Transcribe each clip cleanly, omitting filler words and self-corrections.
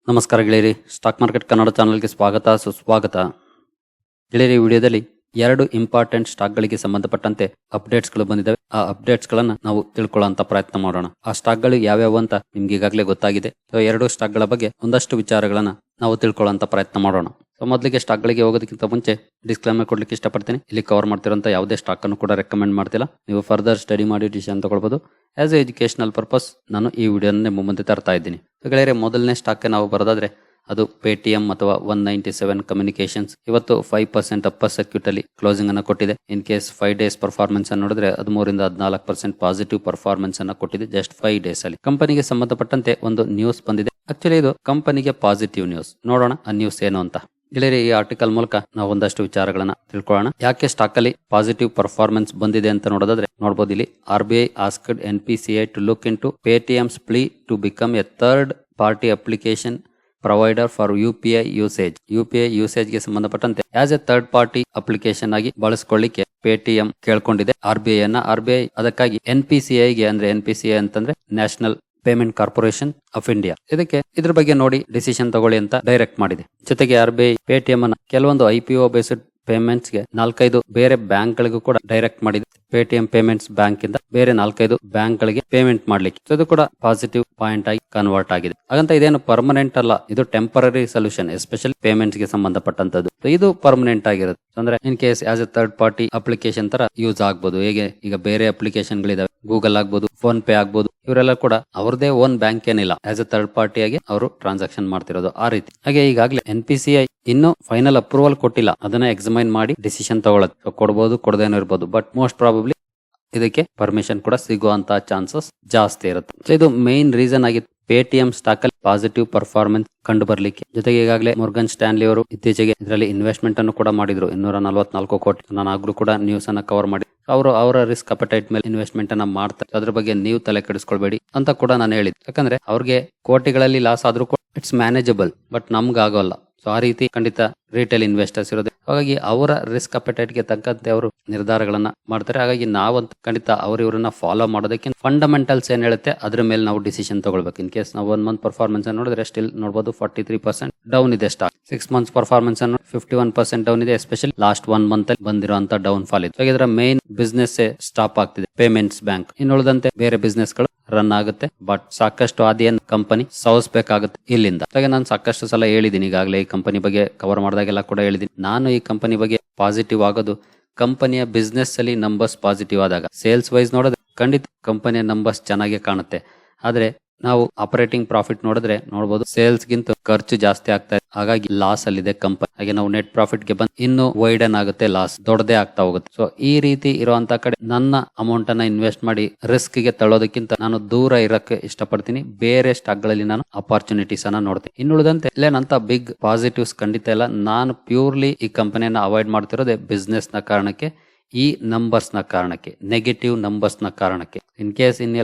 ನಮಸ್ಕಾರ ಗೆಳೆಯರಿ, stock market Kannada ಚಾನಲ್ಗೆ ಸ್ವಾಗತ ಸುಸ್ವಾಗತ. ಗೆಳೆಯರಿ, ವಿಡಿಯೋದಲ್ಲಿ 2 ಇಂಪಾರ್ಟೆಂಟ್ ಸ್ಟಾಕ್ಗಳಿಗೆ ಸಂಬಂಧಪಟ್ಟಂತೆ ಅಪ್ಡೇಟ್ಸ್ಗಳು ಬಂದಿದ್ದಾವೆ. ಆ ಅಪ್ಡೇಟ್ಸ್ಗಳನ್ನ ನಾವು ತಿಳ್ಕೊಳ್ಳೋಂತ ಪ್ರಯತ್ನ ಮಾಡೋಣ. ಆ ಸ್ಟಾಕ್ಗಳು ಯಾವ್ಯಾವ ಅಂತ ನಿಮ್ಗೆ ಈಗಾಗಲೇ ಗೊತ್ತಾಗಿದೆ. ಸೊ 2 ಸ್ಟಾಕ್ಗಳ ಬಗ್ಗೆ ಒಂದಷ್ಟು ವಿಚಾರಗಳನ್ನ ನಾವು ತಿಳ್ಕೊಳ್ಳೋಂತ ಪ್ರಯತ್ನ ಮಾಡೋಣ. ಸೊ ಮೊದಲಿಗೆ ಸ್ಟಾಕ್ಗಳಿಗೆ ಹೋಗೋದಕ್ಕಿಂತ ಮುಂಚೆ ಡಿಸ್ಕ್ಲೈಮರ್ ಕೊಡ್ಲಿಕ್ಕೆ ಇಷ್ಟಪಡ್ತೀನಿ. ಇಲ್ಲಿ ಕವರ್ ಮಾಡ್ತಿರೋಂಥ ಯಾವುದೇ ಸ್ಟಾಕ್ ಅನ್ನು ಕೂಡ ರೆಕಮೆಂಡ್ ಮಾಡ್ತಿಲ್ಲ. ನೀವು ಫರ್ದರ್ ಸ್ಟಡಿ ಮಾಡಿ ಡಿಸಿಷನ್ ತಗೊಳ್ಬಹುದು. ಆಸ್ ಎ ಎಜುಕೇಶನಲ್ ಪರ್ಪಸ್ ನಾನು ಈ ವಿಡಿಯೋನ ನಿಮ್ಮ ಮುಂದೆ ತರ್ತಾ ಇದ್ದೀನಿ. ಗೆಳೆಯರೆ, ಮೊದಲನೇ ಸ್ಟಾಕ್ ನಾವು ಬರೋದಾದ್ರೆ ಅದು ಪೇಟಿಎಂ ಅಥವಾ 197 ಕಮ್ಯುನಿಕೇಶನ್ಸ್. ಇವತ್ತು 5% ಅಪ್ಪರ್ ಸರ್ಕ್ಯೂಟ್ ಅಲ್ಲಿ ಕ್ಲೋಸಿಂಗ್ ಅನ್ನ ಕೊಟ್ಟಿದೆ. ಇನ್ ಕೇಸ್ 5 ಡೇಸ್ ಪರ್ಫಾರ್ಮೆನ್ಸ್ ಅನ್ನು ನೋಡಿದ್ರೆ 13-14% ಪಾಸಿಟಿವ್ ಪರ್ಫಾರ್ಮೆನ್ಸ್ ಅನ್ನ ಕೊಟ್ಟಿದೆ ಜಸ್ಟ್ 5 ಡೇಸ್ ಅಲ್ಲಿ. ಕಂಪನಿಗೆ ಸಂಬಂಧಪಟ್ಟಂತೆ ಒಂದು ನ್ಯೂಸ್ ಬಂದಿದೆ. ಆಕ್ಚುಲಿ ಇದು ಕಂಪನಿಗೆ ಪಾಸಿಟಿವ್ ನ್ಯೂಸ್. ನೋಡೋಣ ಆ ನ್ಯೂಸ್ ಏನು ಅಂತ. ಗೆಳೆಯರಿ, ಈ ಆರ್ಟಿಕಲ್ ಮೂಲಕ ನಾವು ಒಂದಷ್ಟು ವಿಚಾರಗಳನ್ನ ತಿಳ್ಕೊಳ್ಳೋಣ. ಯಾಕೆ ಸ್ಟಾಕ್ ಅಲ್ಲಿ ಪಾಸಿಟಿವ್ ಪರ್ಫಾರ್ಮೆನ್ಸ್ ಬಂದಿದೆ ಅಂತ ನೋಡೋದಾದ್ರೆ ನೋಡಬಹುದು. ಇಲ್ಲಿ RBI asked NPCI to look into Paytm's plea to become a third party application provider for UPI usage. UPI usage ಗೆ ಸಂಬಂಧಪಟ್ಟಂತೆ as a third party application ಆಗಿ ಬಳಸಿಕೊಳ್ಳಿಕ್ಕೆ ಪೇಟಿಎಂ ಕೇಳ್ಕೊಂಡಿದೆ RBI ಅನ್ನ. RBI ಅದಕ್ಕಾಗಿ NPCI ಗೆ, ಅಂದ್ರೆ NPCI ಅಂತಂದ್ರೆ National Payment Corporation of India, ಇದ್ರ ಬಗ್ಗೆ ನೋಡಿ ಡಿಸಿಷನ್ ತಗೊಳ್ಳಿ ಅಂತ ಡೈರೆಕ್ಟ್ ಮಾಡಿದೆ. ಜೊತೆಗೆ RBI ಪೇಟಿಎಂ ಅನ್ನ ಕೆಲವೊಂದು IPO ಬೇಸ್ಡ್ ಪೇಮೆಂಟ್ಸ್ ಗೆ 4-5 ಬೇರೆ ಬ್ಯಾಂಕ್ ಗಳಿಗೂ ಕೂಡ ಡೈರೆಕ್ಟ್ ಮಾಡಿದೆ. ಪೇಟಿಎಂ ಪೇಮೆಂಟ್ಸ್ ಬ್ಯಾಂಕ್ ಇಂದ ಬೇರೆ 4-5 ಬ್ಯಾಂಕ್ ಗಳಿಗೆ ಪೇಮೆಂಟ್ ಮಾಡ್ಲಿಕ್ಕೆ. ಇದು ಕೂಡ ಪಾಸಿಟಿವ್ ಪಾಯಿಂಟ್ ಆಗಿ ಕನ್ವರ್ಟ್ ಆಗಿದೆ. ಹಾಗಂತ ಇದೇನು ಪರ್ಮನೆಂಟ್ ಅಲ್ಲ, ಇದು ಟೆಂಪರರಿ ಸೊಲ್ಯೂಷನ್, ಎಸ್ಪೆಷಲಿ ಪೇಮೆಂಟ್ಸ್ ಗೆ ಸಂಬಂಧಪಟ್ಟಂತದ್ದು. ಇದು ಪರ್ಮನೆಂಟ್ ಆಗಿರುತ್ತೆ. ಅಂದ್ರೆ in case as a third party application ತರ ಯೂಸ್ ಆಗ್ಬಹುದು. ಹೇಗೆ ಈಗ ಬೇರೆ ಅಪ್ಲಿಕೇಶನ್ ಗಳಿದಾವೆ, ಗೂಗಲ್ ಆಗ್ಬಹುದು, ಫೋನ್ ಪೇ ಆಗ್ಬಹುದು, ಇವರೆಲ್ಲ ಕೂಡ ಅವ್ರದೇ ಓನ್ ಬ್ಯಾಂಕ್ ಏನಿಲ್ಲ, ಆಸ್ ಎ ಥರ್ಡ್ ಪಾರ್ಟಿ ಆಗಿ ಅವರು ಟ್ರಾನ್ಸಾಕ್ಷನ್ ಮಾಡ್ತಿರೋದು ಆ ರೀತಿ. ಹಾಗೆ ಈಗಾಗಲೇ NPCI ಇನ್ನು ಫೈನಲ್ ಅಪ್ರೂವಲ್ ಕೊಟ್ಟಿಲ್ಲ, ಅದನ್ನ ಎಕ್ಸಾಮೈನ್ ಮಾಡಿ ಡಿಸಿಷನ್ ತಗೊಳ್ಳೋದು. ಕೊಡಬಹುದು, ಕೊಡದೇನೋ ಇರಬಹುದು, ಬಟ್ ಮೋಸ್ಟ್ ಪ್ರಾಬಬ್ಲಿ ಇದಕ್ಕೆ ಪರ್ಮಿಷನ್ ಕೂಡ ಸಿಗುವಂತ ಚಾನ್ಸಸ್ ಜಾಸ್ತಿ ಇರುತ್ತೆ. ಸೊ ಇದು ಮೇನ್ ರೀಸನ್ ಆಗಿತ್ತು ಪೇಟಿಎಂ ಸ್ಟಾಕ್ ಅಲ್ಲಿ ಪಾಸಿಟಿವ್ ಪರ್ಫಾರ್ಮೆನ್ಸ್ ಕಂಡು ಬರ್ಲಿಕ್ಕೆ. ಜೊತೆಗೆ ಈಗಾಗಲೇ ಮೊರ್ಗನ್ ಸ್ಟ್ಯಾನ್ಲಿ ಅವರು ಇತ್ತೀಚೆಗೆ ಇದರಲ್ಲಿ ಇನ್ವೆಸ್ಟ್ಮೆಂಟ್ ಅನ್ನು ಕೂಡ ಮಾಡಿದ್ರು, 244 ಕೋಟಿ. ನಾನು ಆಗ್ಲೂ ಕೂಡ ನ್ಯೂಸ್ ಅನ್ನ ಕವರ್ ಮಾಡಿ ಅವರ ರಿಸ್ಕ್ ಅಪಟೈಟ್ ಮೇಲೆ ಇನ್ವೆಸ್ಟ್ಮೆಂಟ್ ಅನ್ನ ಮಾಡ್ತಾರೆ. ಅದ್ರ ಬಗ್ಗೆ ನೀವು ತಲೆ ಕೆಡಿಸ್ಕೊಳ್ಬೇಡಿ ಅಂತ ಕೂಡ ನಾನು ಹೇಳಿದ್ದೆ. ಯಾಕಂದ್ರೆ ಅವ್ರಿಗೆ ಕೋಟಿಗಳಲ್ಲಿ ಲಾಸ್ ಆದ್ರೂ ಕೂಡ ಇಟ್ಸ್ ಮ್ಯಾನೇಜಬಲ್, ಬಟ್ ನಮ್ಗೆ ಆಗೋಲ್ಲ. ಸೊ ಆ ರೀತಿ ಖಂಡಿತ ರಿಟೇಲ್ ಇನ್ವೆಸ್ಟರ್ಸ್ ಇರೋದು. ಹಾಗಾಗಿ ಅವರ ರಿಸ್ಕ್ ಅಪಟೈಟ್ ಗೆ ತಕ್ಕಂತೆ ಅವರು ನಿರ್ಧಾರಗಳನ್ನ ಮಾಡ್ತಾರೆ. ಹಾಗಾಗಿ ನಾವಂತೂ ಖಂಡಿತ ಇವ್ರನ್ನ ಫಾಲೋ ಮಾಡೋದಕ್ಕೆ ಫಂಡಮೆಂಟಲ್ಸ್ ಏನ್ ಹೇಳುತ್ತೆ ಅದ್ರ ಮೇಲೆ ನಾವು ಡಿಸಿಷನ್ ತಗೊಳ್ಬೇಕು. ಇನ್ ಕೇಸ್ ನಾವು 1 ಮಂತ್ ಪರ್ಫಾರ್ಮೆನ್ಸ್ ನೋಡಿದ್ರೆ ಸ್ಟಿಲ್ ನೋಡಬಹುದು 43% ಡೌನ್ ಇದೆ ಸ್ಟಾಕ್. 6 ಮಂತ್ಸ್ ಪರ್ಫಾರ್ಮೆನ್ಸ್ ಅನ್ನು 51% ಡೌನ್ ಇದೆ. ಎಸ್ಪೆಷಲಿ ಲಾಸ್ಟ್ 1 ಮಂತ್ ಅಲ್ಲಿ ಬಂದಿರುವಂತ ಡೌನ್ ಫಾಲ್ ಇದೆ. ಇದರ ಮೇನ್ ಬಿಸ್ನೆಸ್ ಸ್ಟಾಪ್ ಆಗ್ತಿದೆ ಪೇಮೆಂಟ್ಸ್ ಬ್ಯಾಂಕ್. ಇನ್ನುಳಿದಂತೆ ಬೇರೆ ಬಿಸ್ನೆಸ್ ಗಳು ರನ್ ಆಗುತ್ತೆ. ಬಟ್ ಸಾಕಷ್ಟು ಆದಿಯನ್ ಕಂಪನಿ ಸವಸ್ಬೇಕಾಗುತ್ತೆ ಇಲ್ಲಿಂದ. ಹಾಗೆ ನಾನು ಸಾಕಷ್ಟು ಸಲ ಹೇಳಿದ್ದೀನಿ, ಈಗಾಗಲೇ ಈ ಕಂಪನಿ ಬಗ್ಗೆ ಕವರ್ ಮಾಡಿದಾಗೆಲ್ಲ ಕೂಡ ಹೇಳಿದ್ದೀನಿ. ನಾನು ಈ ಕಂಪನಿ ಬಗ್ಗೆ ಪಾಸಿಟಿವ್ ಆಗೋದು ಕಂಪನಿಯ ಬಿಸ್ನೆಸ್ ಅಲ್ಲಿ ನಂಬರ್ಸ್ ಪಾಸಿಟಿವ್ ಆದಾಗ. ಸೇಲ್ಸ್ ವೈಸ್ ನೋಡಿದ್ರೆ ಖಂಡಿತ ಕಂಪನಿಯ ನಂಬರ್ಸ್ ಚೆನ್ನಾಗಿ ಕಾಣುತ್ತೆ. ಆದ್ರೆ ನಾವು ಆಪರೇಟಿಂಗ್ ಪ್ರಾಫಿಟ್ ನೋಡಿದ್ರೆ ನೋಡಬಹುದು ಸೇಲ್ಸ್ ಗಿಂತ ಖರ್ಚು ಜಾಸ್ತಿ ಆಗ್ತಾ ಇದೆ. ಹಾಗಾಗಿ ಲಾಸ್ ಅಲ್ಲಿದೆ ಕಂಪನಿ. ಹಾಗೆ ನಾವು ನೆಟ್ ಪ್ರಾಫಿಟ್ ಗೆ ಬಂದು ಇನ್ನು ವೈಡನ್ ಆಗುತ್ತೆ, ಲಾಸ್ ದೊಡ್ಡದೇ ಆಗ್ತಾ ಹೋಗುತ್ತೆ. ಸೊ ಈ ರೀತಿ ಇರುವಂತ ಕಡೆ ನನ್ನ ಅಮೌಂಟ್ ಅನ್ನ ಇನ್ವೆಸ್ಟ್ ಮಾಡಿ ರಿಸ್ಕ್ ಗೆ ತಳ್ಳೋದಕ್ಕಿಂತ ನಾನು ದೂರ ಇರಕ್ಕೆ ಇಷ್ಟಪಡ್ತೀನಿ. ಬೇರೆ ಸ್ಟಾಕ್ ಗಳಲ್ಲಿ ನಾನು ಅಪಾರ್ಚುನಿಟೀಸ್ ಅನ್ನ ನೋಡ್ತೀನಿ. ಇನ್ನುಳಿದಂತೆ ಇಲ್ಲೇನಂತ ಬಿಗ್ ಪಾಸಿಟಿವ್ಸ್ ಖಂಡಿತ ಇಲ್ಲ. ನಾನು ಪ್ಯೂರ್ಲಿ ಈ ಕಂಪನಿಯನ್ನ ಅವಾಯ್ಡ್ ಮಾಡ್ತಿರೋದೇ ಬಿಸ್ನೆಸ್ ನ ಕಾರಣಕ್ಕೆ, ಈ ನಂಬರ್ಸ್ ನ ಕಾರಣಕ್ಕೆ, ನೆಗೆಟಿವ್ ನಂಬರ್ಸ್ ನ ಕಾರಣಕ್ಕೆ. ಇನ್ ಕೇಸ್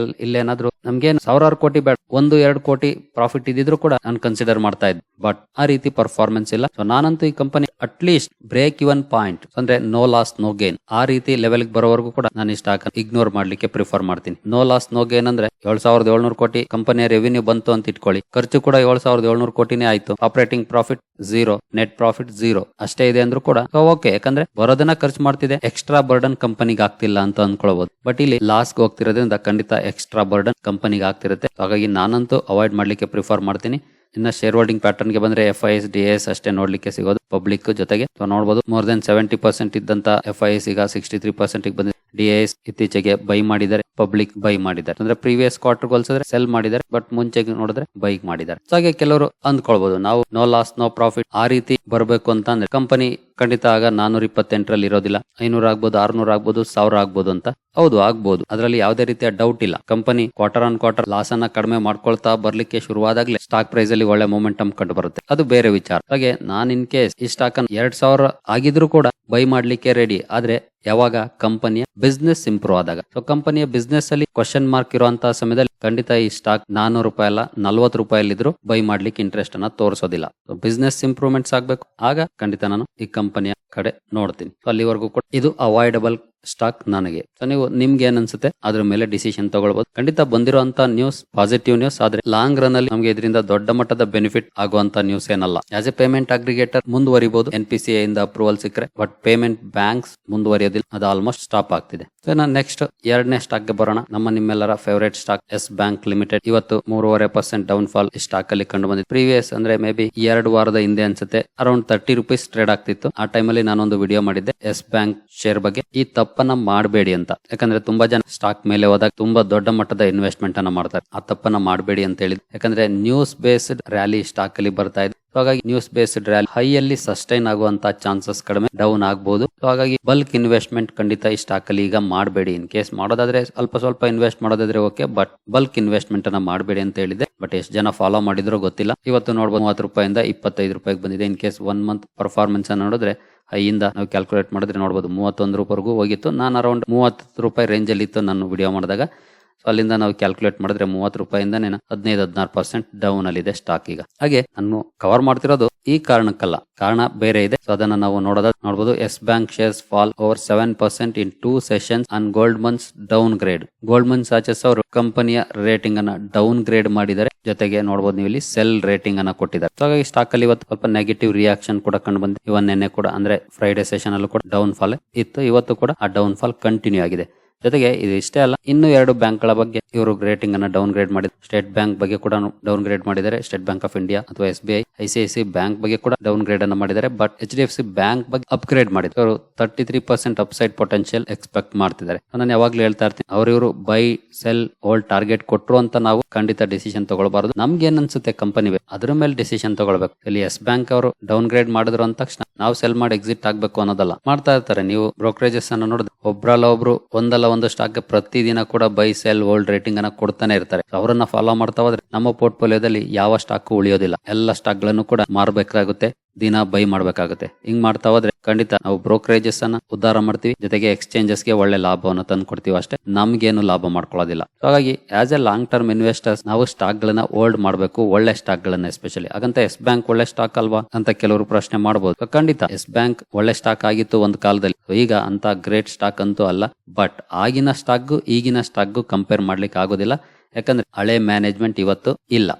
ಇಲ್ಲೇನಾದ್ರೂ ನಮ್ಗೆ 1000 ಕೋಟಿ ಬೇಡ, 1-2 ಕೋಟಿ ಪ್ರಾಫಿಟ್ ಇದ್ದಿದ್ರು ಕೂಡ ನಾನು ಕನ್ಸಿಡರ್ ಮಾಡ್ತಾ ಇದ್ದೆ. ಬಟ್ ಆ ರೀತಿ ಪರ್ಫಾರ್ಮೆನ್ಸ್ ಇಲ್ಲ. ಸೊ ನಾನಂತೂ ಈ company at least break even point, ಅಂದ್ರೆ ನೋ ಲಾಸ್ ನೋ ಗೇನ್, ಆ ರೀತಿ ಲೆವೆಲ್ ಬರೋವರೆಗೂ ಕೂಡ ನಾನು ಈ ಸ್ಟಾಕ್ ಇಗ್ನೋರ್ ಮಾಡ್ಲಿಕ್ಕೆ ಪ್ರಿಫರ್ ಮಾಡ್ತೀನಿ. ನೋ ಲಾಸ್ ನೋ ಗೇನ್ ಅಂದ್ರೆ 7700 ಕೋಟಿ ಕಂಪನಿಯ ರೆವಿನ್ಯೂ ಬಂತು ಅಂತ ಇಟ್ಕೊಳ್ಳಿ, ಖರ್ಚು ಕೂಡ 7700 ಕೋಟಿನೇ ಆಯ್ತು, ಆಪರೇಟಿಂಗ್ ಪ್ರಾಫಿಟ್ 0, ನೆಟ್ ಪ್ರಾಫಿಟ್ 0 ಅಷ್ಟೇ ಇದೆ ಅಂದ್ರೂ ಕೂಡ ಓಕೆ. ಯಾಕಂದ್ರೆ ಬರೋದನ್ನ ಖರ್ಚು ಮಾಡ್ತಿದೆ, ಎಕ್ಸ್ಟ್ರಾ ಬರ್ಡನ್ ಕಂಪನಿಗೆ ಆಗ್ತಿಲ್ಲ ಅಂತ ಅನ್ಕೊಳ್ಬಹುದು. ಬಟ್ ಇಲ್ಲಿ ಲಾಸ್ ಹೋಗ್ತಿರೋದ್ರಿಂದ ಖಂಡಿತ ಎಕ್ಸ್ಟ್ರಾ ಬರ್ಡನ್ ಕಂಪನಿಗೆ ಆಗ್ತಿರುತ್ತೆ. ಹಾಗಾಗಿ ನಾನಂತೂ ಅವಾಯ್ಡ್ ಮಾಡ್ಲಿಕ್ಕೆ ಪ್ರಿಫರ್ ಮಾಡ್ತೀನಿ. ಇನ್ನ ಶೇರ್ ಹೋಲ್ಡಿಂಗ್ ಪ್ಯಾಟರ್ನ್ ಗೆ ಬಂದ್ರೆ FIS DIS ಅಷ್ಟೇ ನೋಡ್ಲಿಕ್ಕೆ ಸಿಗೋದು ಪಬ್ಲಿಕ್ ಜೊತೆಗೆ. ನೋಡಬಹುದು ಮೋರ್ ದೆನ್ 70% ಇದ್ದಂತ FIS ಈಗ 63% ಬಂದಿದೆ. DIS ಇತ್ತೀಚೆಗೆ ಬೈ ಮಾಡಿದ್ದಾರೆ, ಪಬ್ಲಿಕ್ ಬೈ ಮಾಡಿದ್ದಾರೆ. ಅಂದ್ರೆ ಪ್ರೀವಿಯಸ್ ಕ್ವಾರ್ಟರ್ ಹೋಲಿಸಿದ್ರೆ ಸೆಲ್ ಮಾಡಿದ್ದಾರೆ, ಬಟ್ ಮುಂಚೆಗೆ ನೋಡಿದ್ರೆ ಬೈ ಮಾಡಿದ್ದಾರೆ. ಹಾಗೆ ಕೆಲವರು ಅಂದ್ಕೊಳ್ಬಹುದು ನಾವು ನೋ ಲಾಸ್ ನೋ ಪ್ರಾಫಿಟ್ ಆ ರೀತಿ ಬರಬೇಕು ಅಂತ ಅಂದ್ರೆ ಕಂಪನಿ ಖಂಡಿತ ಆಗ 428 ಇರೋದಿಲ್ಲ, 500 ಆಗ್ಬೋದು, 600 ಆಗ್ಬೋದು, 1000 ಆಗ್ಬೋದು ಅಂತ. ಹೌದು ಆಗ್ಬೋದು, ಅದರಲ್ಲಿ ಯಾವುದೇ ರೀತಿಯ ಡೌಟ್ ಇಲ್ಲ. Company quarter on quarter loss ಅನ್ನ ಕಡಿಮೆ ಮಾಡ್ಕೊಳ್ತಾ ಬರ್ಲಿಕ್ಕೆ ಶುರುವಾದಾಗ್ಲೇ ಸ್ಟಾಕ್ ಪ್ರೈಸ್ ಅಲ್ಲಿ ಒಳ್ಳೆ ಮೊಮೆಂಟಮ್ ಕಂಡು ಬರುತ್ತೆ, ಅದು ಬೇರೆ ವಿಚಾರ. ಹಾಗೆ ನಾನ್ ಇನ್ ಕೇಸ್ ಈ ಸ್ಟಾಕ್ ಅನ್ನು 2000 ಆಗಿದ್ರು ಕೂಡ ಬೈ ಮಾಡ್ಲಿಕ್ಕೆ ರೆಡಿ. ಆದ್ರೆ ಯಾವಾಗ ಕಂಪನಿಯ ಬಿಸ್ನೆಸ್ ಇಂಪ್ರೂವ್ ಆದಾಗ. ಸೊ ಕಂಪನಿಯ ಬಿಸ್ನೆಸ್ ಅಲ್ಲಿ ಕ್ವಶನ್ ಮಾರ್ಕ್ ಇರುವಂತಹ ಸಮಯದಲ್ಲಿ ಖಂಡಿತ ಈ ಸ್ಟಾಕ್ 400 ರೂಪಾಯಿ ಅಲ್ಲ 40 ರೂಪಾಯಿಲಿದ್ರು ಬೈ ಮಾಡ್ಲಿಕ್ಕೆ ಇಂಟ್ರೆಸ್ಟ್ ಅನ್ನ ತೋರಿಸೋದಿಲ್ಲ. ಬಿಸ್ನೆಸ್ ಇಂಪ್ರೂವ್ಮೆಂಟ್ಸ್ ಆಗ್ಬೇಕು, ಆಗ ಖಂಡಿತ ನಾನು ಈ ಕಂಪನಿಯ ಕಡೆ ನೋಡ್ತೀನಿ. ಸೊ ಅಲ್ಲಿವರೆಗೂ ಕೂಡ ಇದು ಅವಾಯ್ಡಬಲ್ ಸ್ಟಾಕ್ ನನಗೆ. ಸೊ ನೀವು ನಿಮ್ಗೆ ಏನ್ ಅನ್ಸುತ್ತೆ ಅದ್ರ ಮೇಲೆ ಡಿಸಿಷನ್ ತಗೊಳ್ಬಹುದು. ಖಂಡಿತ ಬಂದಿರುವಂತ ನ್ಯೂಸ್ ಪಾಸಿಟಿವ್ ನ್ಯೂಸ್, ಆದ್ರೆ ಲಾಂಗ್ ರನ್ ಅಲ್ಲಿ ನಮಗೆ ಇದರಿಂದ ದೊಡ್ಡ ಮಟ್ಟದ ಬೆನಿಫಿಟ್ ಆಗುವಂತ ನ್ಯೂಸ್ ಏನಲ್ಲ. ಆಸ್ ಎ ಪೇಮೆಂಟ್ ಅಗ್ರಿಗೇಟರ್ ಮುಂದುವರಿಬಹುದು NPCI ಇಂದ ಅಪ್ರೂವಲ್ ಸಿಕ್ಕರೆ, ಬಟ್ ಪೇಮೆಂಟ್ ಬ್ಯಾಂಕ್ಸ್ ಮುಂದುವರಿಯೋದಿಲ್ಲ, ಅದು ಆಲ್ಮೋಸ್ಟ್ ಸ್ಟಾಪ್ ಆಗ್ತಿದೆ. ಸೊ ನಾನು ನೆಕ್ಸ್ಟ್ ಎರಡನೇ ಸ್ಟಾಕ್ ಗೆ ಬರೋಣ. ನಿಮ್ಮೆಲ್ಲರ favourite stock Yes Bank Limited. ಇವತ್ತು 3.5% ಡೌನ್ ಫಾಲ್ ಈ ಸ್ಟಾಕ್ ಅಲ್ಲಿ ಕಂಡು ಬಂದಿದೆ. ಪ್ರೀವಿಯಸ್ ಅಂದ್ರೆ ಮೇ ಬಿ 2 ವಾರದ ಹಿಂದೆ ಅನ್ಸುತ್ತೆ ಅರೌಂಡ್ 30 ರೂಪೀಸ್ ಟ್ರೇಡ್ ಆಗ್ತಿತ್ತು. ಆ ಟೈಮಲ್ಲಿ ನಾನೊಂದು ವಿಡಿಯೋ ಮಾಡಿದ್ದೆ ಎಸ್ ಬ್ಯಾಂಕ್ ಶೇರ್ ಬಗ್ಗೆ. ಈ ತಪ್ಪನ್ನ ಮಾಡಬೇಡಿ ಅಂತ, ಯಾಕಂದ್ರೆ ತುಂಬಾ ಜನ ಸ್ಟಾಕ್ ಮೇಲೆ ಹೋದಾಗ ತುಂಬಾ ದೊಡ್ಡ ಮಟ್ಟದ ಇನ್ವೆಸ್ಟ್ಮೆಂಟ್ ಅನ್ನ ಮಾಡ್ತಾರೆ. ಆ ತಪ್ಪನ್ನ ಮಾಡಬೇಡಿ ಅಂತ ಹೇಳಿದ್, ಯಾಕಂದ್ರೆ ನ್ಯೂಸ್ ಬೇಸ್ಡ್ ರ್ಯಾಲಿ ಸ್ಟಾಕ್ ಅಲ್ಲಿ ಬರ್ತಾ ಇದೆ. ಹಾಗಾಗಿ ನ್ಯೂಸ್ ಬೇಸ್ಡ್ ರ್ಯಾಲಿ ಹೈ ಅಲ್ಲಿ ಸಸ್ಟೈನ್ ಆಗುವಂತ ಚಾನ್ಸಸ್ ಕಡಿಮೆ, ಡೌನ್ ಆಗಬಹುದು. ಹಾಗಾಗಿ ಬಲ್ಕ್ ಇನ್ವೆಸ್ಟ್ಮೆಂಟ್ ಖಂಡಿತ ಈ ಸ್ಟಾಕ್ ಅಲ್ಲಿ ಈಗ ಮಾಡಬೇಡಿ. ಇನ್ ಕೇಸ್ ಮಾಡೋದಾದ್ರೆ ಸ್ವಲ್ಪ ಇನ್ವೆಸ್ಟ್ ಮಾಡೋದಾದ್ರೆ ಓಕೆ, ಬಟ್ ಬಲ್ಕ್ ಇನ್ವೆಸ್ಟ್ಮೆಂಟ್ ಅನ್ನ ಮಾಡಬೇಡಿ ಅಂತ ಹೇಳಿದೆ. ಬಟ್ ಎಷ್ಟು ಜನ ಫಾಲೋ ಮಾಡಿದ್ರು ಗೊತ್ತಿಲ್ಲ. ಇವತ್ತು ನೋಡಬಹುದು 30 ರೂಪಾಯಿಂದ 25 ರೂಪಾಯಿಗೆ ಬಂದಿದೆ. ಇನ್ ಕೇಸ್ 1 ಮಂತ್ ಪರ್ಫಾರ್ಮೆನ್ಸ್ ಅನ್ನ ನೋಡಿದ್ರೆ ಹೈಯಿಂದ ನಾವು ಕ್ಯಾಲ್ಕುಲೇಟ್ ಮಾಡಿದ್ರೆ ನೋಡಬಹುದು 31 ರೂಪಾಯಿವರೆಗೂ ಹೋಗಿತ್ತು. ನಾನು ಅರೌಂಡ್ 30 ರೂಪಾಯಿ ರೇಂಜ್ ಅಲ್ಲಿ ಇತ್ತು ನಾನು ವಿಡಿಯೋ ಮಾಡಿದಾಗ. ಸೊ ಅಲ್ಲಿಂದ ನಾವು ಕ್ಯಾಲ್ಕುಲೇಟ್ ಮಾಡಿದ್ರೆ 30 ರೂಪಾಯಿಂದ 15-16% ಡೌನ್ ಅಲ್ಲಿ ಇದೆ ಸ್ಟಾಕ್ ಈಗ. ಹಾಗೆ ನಾನು ಕವರ್ ಮಾಡ್ತಿರೋದು ಈ ಕಾರಣಕ್ಕಲ್ಲ, ಕಾರಣ ಬೇರೆ ಇದೆ. ಸೊ ಅದನ್ನ ನಾವು ನೋಡಬಹುದು. Yes Bank shares fall over 7% in 2 sessions on Goldman's downgrade. Goldman Sachs ಅವರು ಕಂಪನಿಯ ರೇಟಿಂಗ್ ಅನ್ನ ಡೌನ್ ಗ್ರೇಡ್ ಮಾಡಿದ್ದಾರೆ. ಜೊತೆಗೆ ನೋಡಬಹುದು ನೀವು ಇಲ್ಲಿ ಸೆಲ್ ರೇಟಿಂಗ್ ಅನ್ನ ಕೊಟ್ಟಿದ್ದಾರೆ. ಸೊ ಹಾಗಾಗಿ ಸ್ಟಾಕ್ ಅಲ್ಲಿ ಇವತ್ತು ಸ್ವಲ್ಪ ನೆಗೆಟಿವ್ ರಿಯಾಕ್ಷನ್ ಕೂಡ ಕಂಡು ಬಂದಿದೆ. ಇವನ್ ನಿನ್ನೆ ಕೂಡ ಅಂದ್ರೆ ಫ್ರೈಡೆ ಸೆಷನ್ ಅಲ್ಲೂ ಕೂಡ ಡೌನ್ ಫಾಲ್ ಇತ್ತು. ಇವತ್ತು ಕೂಡ ಆ ಡೌನ್ ಫಾಲ್ ಕಂಟಿನ್ಯೂ ಆಗಿದೆ. ಜೊತೆಗೆ ಇದು ಇಷ್ಟೇ ಅಲ್ಲ, ಇನ್ನು 2 ಬ್ಯಾಂಕ್ ಗಳ ಬಗ್ಗೆ ಇವರು ರೇಟಿಂಗ್ ಅನ್ನ ಡೌನ್ ಗ್ರೇಡ್ ಮಾಡಿದ್ದಾರೆ. ಸ್ಟೇಟ್ ಬ್ಯಾಂಕ್ ಬಗ್ಗೆ ಕೂಡ ಡೌನ್ ಗ್ರೇಡ್ ಮಾಡಿದ್ದಾರೆ, ಸ್ಟೇಟ್ ಬ್ಯಾಂಕ್ ಆಫ್ ಇಂಡಿಯಾ ಅಥವಾ SBI. ICICI ಬ್ಯಾಂಕ್ ಬಗ್ಗೆ ಕೂಡ ಡೌನ್ ಗ್ರೇಡ್ ಅನ್ನ ಮಾಡಿದ್ದಾರೆ. ಬಟ್ HDFC ಬ್ಯಾಂಕ್ ಬಗ್ಗೆ ಅಪ್ಗ್ರೇಡ್ ಮಾಡಿದ್ದಾರೆ. ಅವರು 33% ಅಪ್ಸೈಡ್ ಪೊಟೆನ್ಶಿಯಲ್ ಎಕ್ಸ್ಪೆಕ್ಟ್ ಮಾಡ್ತಿದ್ದಾರೆ. ನಾನು ಯಾವಾಗ್ಲೂ ಹೇಳ್ತಾ ಇರ್ತೀನಿ, ಇವರು ಬೈ ಸೆಲ್ ಹೋಲ್ಡ್ ಟಾರ್ಗೆಟ್ ಕೊಟ್ಟರು ಅಂತ ನಾವು ಖಂಡಿತ ಡಿಸಿಷನ್ ತಗೊಳ್ಬಾರ್ದು. ನಮ್ಗೆ ಏನ್ ಅನ್ಸುತ್ತೆ ಕಂಪನಿ ಅದ್ರ ಮೇಲೆ ಡಿಸಿಷನ್ ತಗೊಳ್ಬೇಕು. ಇಲ್ಲಿ ಎಸ್ ಬ್ಯಾಂಕ್ ಅವರು ಡೌನ್ ಗ್ರೇಡ್ ಮಾಡಿದ್ರು ಅಂದ ತಕ್ಷಣ ನಾವು ಸೆಲ್ ಮಾಡಿ ಎಕ್ಸಿಟ್ ಆಗ್ಬೇಕು ಅನ್ನೋದಲ್ಲ. ಮಾಡ್ತಾ ಇರ್ತಾರೆ. ನೀವು ಬ್ರೋಕರೇಜಸ್ ಅನ್ನು ನೋಡಿದ್ರೆ ಒಬ್ರಲ್ಲ ಒಬ್ರು ಒಂದಲ್ಲ ಒಂದು ಸ್ಟಾಕ್ ಪ್ರತಿದಿನ ಕೂಡ ಬೈ ಸೆಲ್ ಹೋಲ್ಡ್ ರೇಟಿಂಗ್ ಅನ್ನ ಕೊಡ್ತಾನೆ ಇರ್ತಾರೆ. ಅವರನ್ನ ಫಾಲೋ ಮಾಡ್ತಾ ಹೋದ್ರೆ ನಮ್ಮ ಪೋರ್ಟ್ಫೋಲಿಯೋದಲ್ಲಿ ಯಾವ ಸ್ಟಾಕ್ ಉಳಿಯೋದಿಲ್ಲ. ಎಲ್ಲ ಸ್ಟಾಕ್ ಗಳನ್ನು ಕೂಡ ಮಾರಬೇಕಾಗುತ್ತೆ, ದಿನ ಬೈ ಮಾಡ್ಬೇಕಾಗುತ್ತೆ. ಹಿಂಗ್ ಮಾಡ್ತಾ ಹೋದ್ರೆ ಖಂಡಿತ ನಾವು ಬ್ರೋಕರೇಜಸ್ ಅನ್ನ ಉದ್ಧಾರ ಮಾಡ್ತೀವಿ, ಜೊತೆಗೆ ಎಕ್ಸ್ಚೇಂಜಸ್ ಗೆ ಒಳ್ಳೆ ಲಾಭವನ್ನು ತಂದು ಕೊಡ್ತೀವಿ ಅಷ್ಟೇ, ನಮ್ಗೇನು ಲಾಭ ಮಾಡ್ಕೊಳ್ಳೋದಿಲ್ಲ. ಹಾಗಾಗಿ as A long term investors ನಾವು ಸ್ಟಾಕ್ ಗಳನ್ನ ಹೋಲ್ಡ್ ಮಾಡಬೇಕು, ಒಳ್ಳೆ ಸ್ಟಾಕ್ ಗಳನ್ನ ಎಸ್ಪೆಷಲಿ. ಹಾಗಂತ ಎಸ್ ಬ್ಯಾಂಕ್ ಒಳ್ಳೆ ಸ್ಟಾಕ್ ಅಲ್ವಾ ಅಂತ ಕೆಲವರು ಪ್ರಶ್ನೆ ಮಾಡಬಹುದು. ಖಂಡಿತ ಎಸ್ ಬ್ಯಾಂಕ್ ಒಳ್ಳೆ ಸ್ಟಾಕ್ ಆಗಿತ್ತು ಒಂದು ಕಾಲದಲ್ಲಿ. ಈಗ ಅಂತ ಗ್ರೇಟ್ ಸ್ಟಾಕ್ ಅಂತೂ ಅಲ್ಲ. ಬಟ್ ಆಗಿನ ಸ್ಟಾಕ್ ಈಗಿನ ಸ್ಟಾಕ್ ಕಂಪೇರ್ ಮಾಡ್ಲಿಕ್ಕೆ ಆಗೋದಿಲ್ಲ. ಯಾಕಂದ್ರೆ ಹಳೆ ಮ್ಯಾನೇಜ್ಮೆಂಟ್ ಇವತ್ತು ಇಲ್ಲ.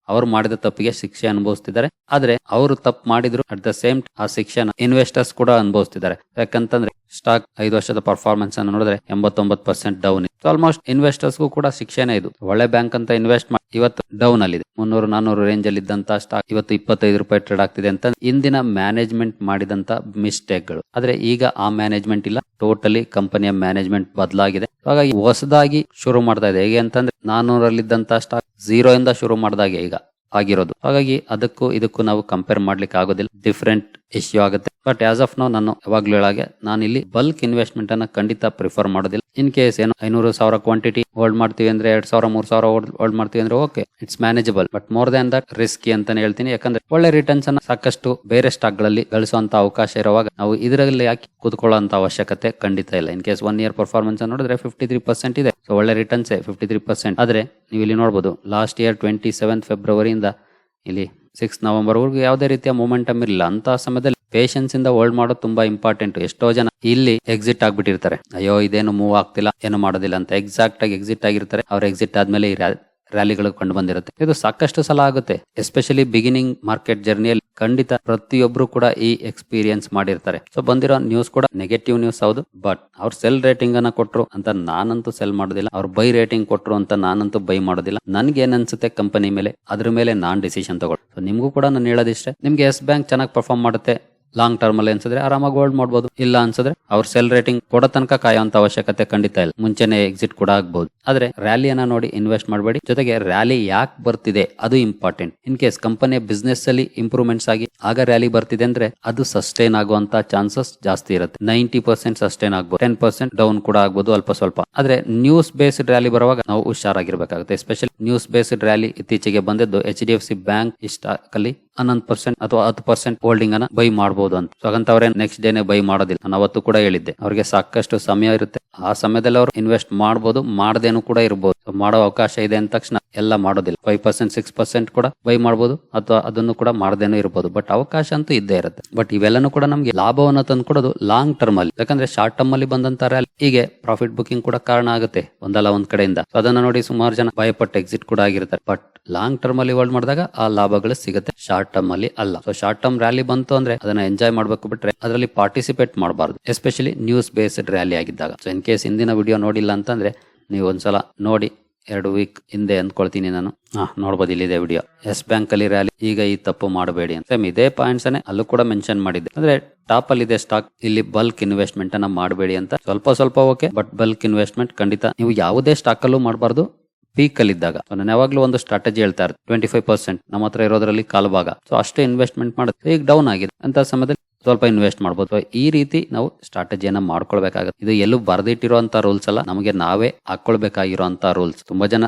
ಅವರು ಮಾಡಿದ ತಪ್ಪಿಗೆ ಶಿಕ್ಷೆ ಅನುಭವಿಸ್ತಿದ್ದಾರೆ. ಆದ್ರೆ ಅವರು ತಪ್ಪು ಮಾಡಿದ್ರು ಅಟ್ ದ ಸೇಮ್ ಆ ಶಿಕ್ಷೆನ ಇನ್ವೆಸ್ಟರ್ಸ್ ಕೂಡ ಅನುಭವಿಸ್ತಿದ್ದಾರೆ. ಯಾಕಂತಂದ್ರೆ ಸ್ಟಾಕ್ 5 ವರ್ಷದ ಪರ್ಫಾರ್ಮೆನ್ಸ್ ಅನ್ನು ನೋಡಿದ್ರೆ 89% ಡೌನ್. ಆಲ್ಮೋಸ್ಟ್ ಇನ್ವೆಸ್ಟರ್ಸ್ಗೂ ಕೂಡ ಶಿಕ್ಷೆನೇ ಇದು. ಒಳ್ಳೆ ಬ್ಯಾಂಕ್ ಅಂತ ಇನ್ವೆಸ್ಟ್ ಮಾಡಿ ಇವತ್ತು ಡೌನ್ ಅಲ್ಲಿದೆ. 300-400 ರೇಂಜ್ ಅಲ್ಲಿ ಇದ್ದಂತ ಸ್ಟಾಕ್ ಇವತ್ತು 25 ರೂಪಾಯಿ ಟ್ರೇಡ್ ಆಗ್ತಿದೆ ಅಂತ ಇಂದಿನ ಮ್ಯಾನೇಜ್ಮೆಂಟ್ ಮಾಡಿದಂತ ಮಿಸ್ಟೇಕ್ ಗಳು. ಆದ್ರೆ ಈಗ ಆ ಮ್ಯಾನೇಜ್ಮೆಂಟ್ ಇಲ್ಲ, ಟೋಟಲಿ ಕಂಪನಿಯ ಮ್ಯಾನೇಜ್ಮೆಂಟ್ ಬದಲಾಗಿದೆ. ಹಾಗಾಗಿ ಹೊಸದಾಗಿ ಶುರು ಮಾಡ್ತಾ ಇದೆ. ಹೇಗೆ ಅಂತಂದ್ರೆ 400 ಇದ್ದಂತ ಸ್ಟಾಕ್ 0 ಇಂದ ಶುರು ಮಾಡಿದಾಗೆ ಈಗ ಆಗಿರೋದು. ಹಾಗಾಗಿ ಅದಕ್ಕೂ ಇದಕ್ಕೂ ನಾವು ಕಂಪೇರ್ ಮಾಡ್ಲಿಕ್ಕೆ ಆಗೋದಿಲ್ಲ, ಡಿಫ್ರೆಂಟ್ ಇಶ್ಯೂ ಆಗುತ್ತೆ. ಬಟ್ ಆಸ್ ಆಫ್ ನೌ ನಾನು ಯಾವಾಗ್ಲೂ ಹೇಳಾಗೆ ನಾನು ಇಲ್ಲಿ ಬಲ್ಕ್ ಇನ್ವೆಸ್ಟ್ಮೆಂಟ್ ಅನ್ನ ಖಂಡಿತ ಪ್ರಿಫರ್ ಮಾಡೋದಿಲ್ಲ. ಇನ್ ಕೇಸ್ ಏನು 500,000 ಕ್ವಾಂಟಿಟಿ ಹೋಲ್ಡ್ ಮಾಡ್ತೀವಿ ಅಂದ್ರೆ 2,000-3,000 ಹೋಲ್ಡ್ ಮಾಡ್ತೀವಿ ಅಂದ್ರೆ okay, it's manageable. But more than that risky ಅಂತಾನೆ ಹೇಳ್ತೀನಿ. ಯಾಕಂದ್ರೆ ಒಳ್ಳೆ ರಿಟರ್ನ್ಸ್ ಅನ್ನ ಸಾಕಷ್ಟು ಬೇರೆ ಸ್ಟಾಕ್ ಗಳಲ್ಲಿ ಗಳಿಸುವಂತ ಅವಕಾಶ ಇರುವಾಗ ನಾವು ಇದರಲ್ಲಿ ಯಾಕೆ ಕೂತ್ಕೊಳ್ಳುವಂತ ಅವಶ್ಯಕತೆ ಖಂಡಿತ ಇಲ್ಲ. ಇನ್ ಕೇಸ್ 1 ಇಯರ್ ಪರ್ಫಾರ್ಮೆನ್ಸ್ ನೋಡಿದ್ರೆ 53% ಇದೆ. ಸೊ ಒಳ್ಳೆ ರಿಟರ್ನ್ಸ್ 53%. ಆದ್ರೆ ನೀವು ಇಲ್ಲಿ ನೋಡಬಹುದು ಲಾಸ್ಟ್ ಇಯರ್ 27 ಫೆಬ್ರವರಿಯಿಂದ ಇಲ್ಲಿ 6 ನವೆಂಬರ್ ವರೆಗೂ ಯಾವುದೇ ರೀತಿಯ ಮೊಮೆಂಟಮ್ ಇರಲಿಲ್ಲ. ಅಂತ ಸಮಯದಲ್ಲಿ ಪೇಷನ್ಸ್ ಇಂದ ಹೋಲ್ಡ್ ಮಾಡೋದು ತುಂಬಾ ಇಂಪಾರ್ಟೆಂಟ್. ಎಷ್ಟೋ ಜನ ಇಲ್ಲಿ ಎಕ್ಸಿಟ್ ಆಗ್ಬಿಟ್ಟಿರ್ತಾರೆ, ಅಯ್ಯೋ ಇದೇನು ಮೂವ್ ಆಗ್ತಿಲ್ಲ, ಏನು ಮಾಡೋದಿಲ್ಲ ಅಂತ. ಎಕ್ಸಾಕ್ಟ್ ಆಗಿ ಎಕ್ಸಿಟ್ ಆಗಿರ್ತಾರೆ. ಅವ್ರ ಎಕ್ಸಿಟ್ ಆದ್ಮೇಲೆ ಈ ರ್ಯಾಲಿಗಳು ಕಂಡು ಬಂದಿರುತ್ತೆ. ಇದು ಸಾಕಷ್ಟು ಸಲ ಆಗುತ್ತೆ, ಎಸ್ಪೆಷಲಿ ಬಿಗಿನಿಂಗ್ ಮಾರ್ಕೆಟ್ ಜರ್ನಿಯಲ್ಲಿ. ಖಂಡಿತ ಪ್ರತಿಯೊಬ್ರು ಕೂಡ ಈ ಎಕ್ಸ್ಪೀರಿಯನ್ಸ್ ಮಾಡಿರ್ತಾರೆ. ಸೊ ಬಂದಿರೋ ನ್ಯೂಸ್ ಕೂಡ ನೆಗೆಟಿವ್ ನ್ಯೂಸ್ ಹೌದು. ಬಟ್ ಅವ್ರು ಸೆಲ್ ರೇಟಿಂಗ್ ಅನ್ನ ಕೊಟ್ರು ಅಂತ ನಾನಂತೂ ಸೆಲ್ ಮಾಡೋದಿಲ್ಲ. ಅವ್ರು ಬೈ ರೇಟಿಂಗ್ ಕೊಟ್ರು ಅಂತ ನಾನಂತೂ ಬೈ ಮಾಡೋದಿಲ್ಲ. ನನ್ಗೆ ಏನ್ ಅನ್ಸುತ್ತೆ ಕಂಪನಿ ಮೇಲೆ ಅದ್ರ ಮೇಲೆ ನಾನ್ ಡಿಸಿಷನ್ ತಗೊಳ್ಳಿ. ಸೊ ನಿಮ್ಗೂ ಕೂಡ ನಾನು ಹೇಳೋದಿಷ್ಟೇ, ನಿಮ್ಗೆ ಎಸ್ ಬ್ಯಾಂಕ್ ಚೆನ್ನಾಗಿ ಪರ್ಫಾರ್ಮ್ ಮಾಡುತ್ತೆ ಲಾಂಗ್ ಟರ್ಮ್ ಅಲ್ಲಿ ಅನ್ಸಿದ್ರೆ ಆರಾಮಾಗಿ ಹೋಲ್ಡ್ ಮಾಡಬಹುದು. ಇಲ್ಲ ಅನ್ಸಿದ್ರೆ ಅವ್ರ ಸೆಲ್ ರೇಟಿಂಗ್ ಕೊಡೋ ತನಕ ಕಾಯುವಂತ ಅವಶ್ಯಕತೆ ಖಂಡಿತ ಇಲ್ಲ. ಮುಂಚೆನೆ ಎಕ್ಸಿಟ್ ಕೂಡ ಆಗ್ಬಹುದು. ಆದ್ರೆ ರ್ಯಾಲಿಯನ್ನ ನೋಡಿ ಇನ್ವೆಸ್ಟ್ ಮಾಡಬೇಡಿ. ಜೊತೆಗೆ ರ್ಯಾಲಿ ಯಾಕೆ ಬರ್ತಿದೆ ಅದು ಇಂಪಾರ್ಟೆಂಟ್. ಇನ್ ಕೇಸ್ ಕಂಪನಿಯ ಬಿಸ್ನೆಸ್ ಅಲ್ಲಿ ಇಂಪ್ರೂವ್ಮೆಂಟ್ಸ್ ಆಗಿ ಆಗ ರ್ಯಾಲಿ ಬರ್ತಿದೆ ಅಂದ್ರೆ ಅದು ಸಸ್ಟೈನ್ ಆಗುವಂತ ಚಾನ್ಸಸ್ ಜಾಸ್ತಿ ಇರುತ್ತೆ. 90% ಸಸ್ಟೈನ್ ಆಗ್ಬಹುದು, 10% ಡೌನ್ ಕೂಡ ಆಗ್ಬಹುದು ಅಲ್ಪ ಸ್ವಲ್ಪ. ಆದ್ರೆ ನ್ಯೂಸ್ ಬೇಸ್ಡ್ ರ್ಯಾಲಿ ಬರುವಾಗ ನಾವು ಹುಷಾರಾಗಿರ್ಬೇಕಾಗುತ್ತೆ. ಎಸ್ಪೆಷಲಿ ನ್ಯೂಸ್ ಬೇಸ್ಡ್ ರ್ಯಾಲಿ ಇತ್ತೀಚೆಗೆ ಬಂದಿದ್ದು HDFC ಬ್ಯಾಂಕ್ ಸ್ಟಾಕ್ ಅಲ್ಲಿ 11% ಅಥವಾ 10% ಹೋಲ್ಡಿಂಗ್ ಅನ್ನ ಬೈ ಮಾಡಬಹುದು ಅಂತ. ಸೊ ಹಾಗಂತವ್ರೆ ನೆಕ್ಸ್ಟ್ ಡೇನೆ ಬೈ ಮಾಡೋದಿಲ್ಲ. ನಾನು ಅವತ್ತು ಕೂಡ ಹೇಳಿದ್ದೆ, ಅವ್ರಿಗೆ ಸಾಕಷ್ಟು ಸಮಯ ಇರುತ್ತೆ, ಆ ಸಮಯದಲ್ಲಿ ಅವರು ಇನ್ವೆಸ್ಟ್ ಮಾಡಬಹುದು, ಮಾಡದೇನು ಕೂಡ ಇರಬಹುದು. ಮಾಡೋ ಅವಕಾಶ ಇದೆ ಅಂದ ತಕ್ಷಣ ಎಲ್ಲ ಮಾಡೋದಿಲ್ಲ. 5% 6% ಕೂಡ ಬೈ ಮಾಡಬಹುದು ಅಥವಾ ಅದನ್ನು ಕೂಡ ಮಾಡದೇನು ಇರಬಹುದು. ಬಟ್ ಅವಕಾಶ ಅಂತೂ ಇದ್ದೇ ಇರುತ್ತೆ. ಬಟ್ ಇವೆಲ್ಲನೂ ಕೂಡ ನಮ್ಗೆ ಲಾಭವನ್ನ ತಂದು ಕೊಡೋದು ಲಾಂಗ್ ಟರ್ಮ್ ಅಲ್ಲಿ. ಯಾಕಂದ್ರೆ ಶಾರ್ಟ್ ಟರ್ಮ್ ಅಲ್ಲಿ ಬಂದಂತ ರ್ಯಾಲಿ ಹೀಗೆ ಪ್ರಾಫಿಟ್ ಬುಕಿಂಗ್ ಕೂಡ ಕಾರಣ ಆಗುತ್ತೆ ಒಂದಲ್ಲ ಒಂದ್ ಕಡೆಯಿಂದ. ಅದನ್ನ ನೋಡಿ ಸುಮಾರು ಜನ ಭಯಪಟ್ಟು ಎಕ್ಸಿಟ್ ಕೂಡ ಆಗಿರ್ತಾರೆ. ಬಟ್ ಲಾಂಗ್ ಟರ್ಮ್ ಅಲ್ಲಿ ಹೋಲ್ಡ್ ಮಾಡಿದಾಗ ಆ ಲಾಭಗಳು ಸಿಗುತ್ತೆ, ಶಾರ್ಟ್ ಟರ್ಮ್ ಅಲ್ಲಿ ಅಲ್ಲ. ಸೊ ಶಾರ್ಟ್ ಟರ್ಮ್ ರ್ಯಾಲಿ ಬಂತು ಅಂದ್ರೆ ಅದನ್ನ ಎಂಜಾಯ್ ಮಾಡ್ಬೇಕು, ಬಿಟ್ರೆ ಅದರಲ್ಲಿ ಪಾರ್ಟಿಸಿಪೇಟ್ ಮಾಡಬಾರ್ದು, ಎಸ್ಪೆಷಲಿ ನ್ಯೂಸ್ ಬೇಸ್ಡ್ ರ್ಯಾಲಿ ಆಗಿದ್ದಾಗ. ಸೊ ಇನ್ ಕೇಸ್ ಹಿಂದಿನ ವಿಡಿಯೋ ನೋಡಿಲ್ಲ ಅಂತಂದ್ರೆ ನೀವು ಒಂದ್ಸಲ ನೋಡಿ, 2 ವೀಕ್ ಹಿಂದೆ ಅಂದ್ಕೊಳ್ತೀನಿ ನಾನು, ನೋಡ್ಬೋದು, ಇಲ್ಲಿದೆ ವಿಡಿಯೋ. ಎಸ್ ಬ್ಯಾಂಕ್ ಅಲ್ಲಿ ರ್ಯಾಲಿ, ಈಗ ಈ ತಪ್ಪು ಮಾಡಬೇಡಿ ಅಂತ. ಸೇಮ್ ಇದೇ ಪಾಯಿಂಟ್ಸ್ ಅಲ್ಲೂ ಕೂಡ ಮೆನ್ಷನ್ ಮಾಡಿದ್ದೆ. ಅಂದ್ರೆ ಟಾಪ್ ಅಲ್ಲಿ ಇದೆ ಸ್ಟಾಕ್, ಇಲ್ಲಿ ಬಲ್ಕ್ ಇನ್ವೆಸ್ಟ್ಮೆಂಟ್ ಅನ್ನ ಮಾಡಬೇಡಿ ಅಂತ. ಸ್ವಲ್ಪ ಓಕೆ, ಬಟ್ ಬಲ್ಕ್ ಇನ್ವೆಸ್ಟ್ಮೆಂಟ್ ಖಂಡಿತ ನೀವು ಯಾವುದೇ ಸ್ಟಾಕ್ ಅಲ್ಲೂ ಮಾಡಬಾರ್ದು ಪೀಕ್ ಅಲ್ಲಿ ಇದ್ದಾಗ. ನಾನು ಯಾವಾಗ್ಲೂ ಒಂದು ಸ್ಟ್ರಾಟಜಿ ಹೇಳ್ತಾ ಇರ್ತೀನಿ, 25% ನಮ್ಮ ಹತ್ರ ಇರೋದ್ರಲ್ಲಿ ಕಾಲು ಭಾಗ, ಸೊ ಅಷ್ಟೇ ಇನ್ವೆಸ್ಟ್ಮೆಂಟ್ ಮಾಡುತ್ತೆ. ಈಗ ಡೌನ್ ಆಗಿದೆ ಅಂತ ಸಮಯದಲ್ಲಿ ಸ್ವಲ್ಪ ಇನ್ವೆಸ್ಟ್ ಮಾಡಬಹುದು. ಈ ರೀತಿ ನಾವು ಸ್ಟ್ರಾಟಜಿಯನ್ನ ಮಾಡ್ಕೊಳ್ಬೇಕಾಗುತ್ತೆ. ಇದು ಎಲ್ಲೂ ಬರೆದಿಟ್ಟಿರುವಂತ ರೂಲ್ಸ್ ಅಲ್ಲ, ನಮಗೆ ನಾವೇ ಹಾಕೊಳ್ಬೇಕಾಗಿರುವಂತ ರೂಲ್ಸ್. ತುಂಬಾ ಜನ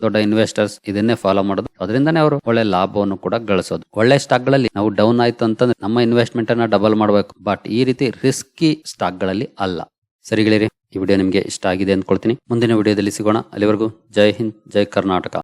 ದೊಡ್ಡ ಇನ್ವೆಸ್ಟರ್ಸ್ ಇದನ್ನೇ ಫಾಲೋ ಮಾಡೋದು, ಅದರಿಂದಾನೇ ಅವರು ಒಳ್ಳೆ ಲಾಭವನ್ನು ಕೂಡ ಗಳಿಸೋದು. ಒಳ್ಳೆ ಸ್ಟಾಕ್ ಗಳಲ್ಲಿ ನಾವು ಡೌನ್ ಆಯ್ತು ಅಂತಂದ್ರೆ ನಮ್ಮ ಇನ್ವೆಸ್ಟ್ಮೆಂಟ್ ಅನ್ನ ಡಬಲ್ ಮಾಡಬೇಕು, ಬಟ್ ಈ ರೀತಿ ರಿಸ್ಕಿ ಸ್ಟಾಕ್ ಗಳಲ್ಲಿ ಅಲ್ಲ. ಸರಿಗಳಿರಿ, ಈ ವಿಡಿಯೋ ನಿಮಗೆ ಇಷ್ಟ ಆಗಿದೆ ಅಂದ್ಕೊಳ್ತೀನಿ. ಮುಂದಿನ ವಿಡಿಯೋದಲ್ಲಿ ಸಿಗೋಣ. ಅಲ್ಲಿವರೆಗೂ ಜೈ ಹಿಂದ್, ಜೈ ಕರ್ನಾಟಕ.